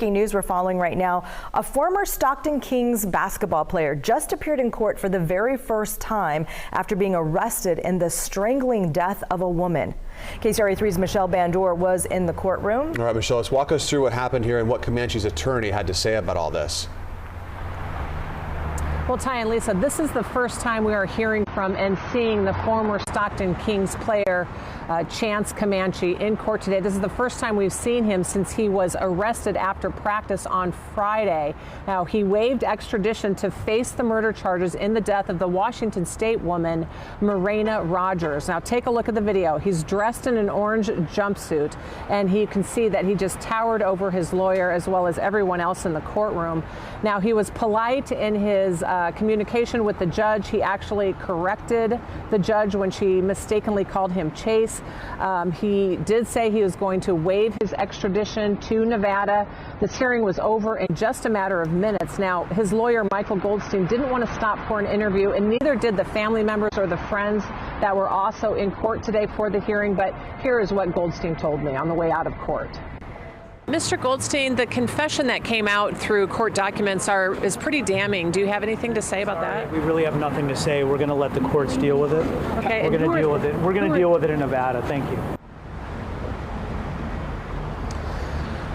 breaking news we're following right now. A former Stockton Kings basketball player just appeared in court for the very first time after being arrested in the strangling death of a woman. KCRA 3's Michelle Bandor was in the courtroom. All right, Michelle, let's walk us through what happened here and what Comanche's attorney had to say about all this. Well, Ty and Lisa, this is the first time we are hearing from and seeing the former Stockton Kings player, Chance Comanche, in court today. This is the first time we've seen him since he was arrested after practice on Friday. Now, he waived extradition to face the murder charges in the death of the Washington State woman, Marina Rogers. Now, take a look at the video. He's dressed in an orange jumpsuit, and you can see that he just towered over his lawyer as well as everyone else in the courtroom. Now, he was polite in his communication with the judge. He actually corrected the judge when she mistakenly called him Chase. He did say he was going to waive his extradition to Nevada. This hearing was over in just a matter of minutes. Now, his lawyer, Michael Goldstein, didn't want to stop for an interview, and neither did the family members or the friends that were also in court today for the hearing. But here is what Goldstein told me on the way out of court. Mr. Goldstein, the confession that came out through court documents is pretty damning. Do you have anything to say about that? We really have nothing to say. We're going to let the courts deal with it. Okay. We're going to deal with it. We're going to deal with it in Nevada. Thank you.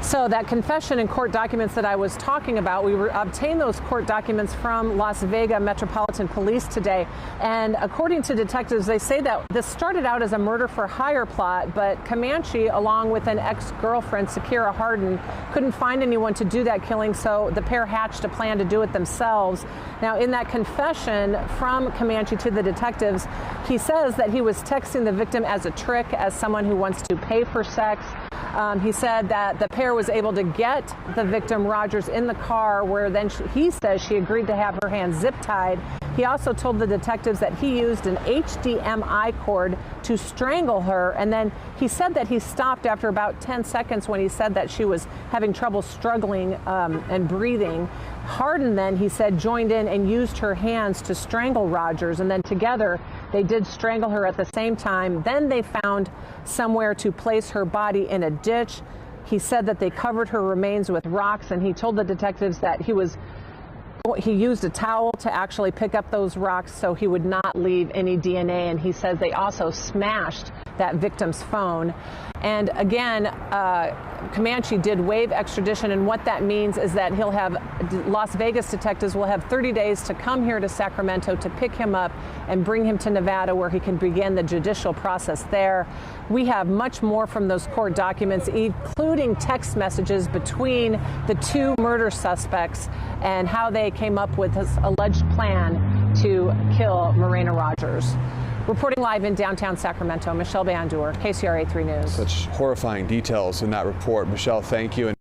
So that confession and court documents that I was talking about, we obtained those court documents from Las Vegas Metropolitan Police today. And according to detectives, they say that this started out as a murder for hire plot, but Comanche, along with an ex-girlfriend, Sakira Harden, couldn't find anyone to do that killing, so the pair hatched a plan to do it themselves. Now, in that confession from Comanche to the detectives, he says that he was texting the victim as a trick, as someone who wants to pay for sex. He said that the pair was able to get the victim, Rogers, in the car, where then he says she agreed to have her hands zip tied. He also told the detectives that he used an HDMI cord to strangle her, and then he said that he stopped after about 10 seconds when he said that she was having trouble struggling and breathing. Harden then, he said, joined in and used her hands to strangle Rogers, and then together they did strangle her at the same time. Then they found somewhere to place her body in a ditch. He said that they covered her remains with rocks, and he told the detectives that he used a towel to actually pick up those rocks so he would not leave any DNA. And he says they also smashed that victim's phone. And again, Comanche did waive extradition, and what that means is that Las Vegas detectives will have 30 days to come here to Sacramento to pick him up and bring him to Nevada, where he can begin the judicial process there. We have much more from those court documents, including text messages between the two murder suspects and how they came up with this alleged plan to kill Marina Rogers. Reporting live in downtown Sacramento, Michelle Bandor, KCRA 3 News. Such horrifying details in that report. Michelle, thank you.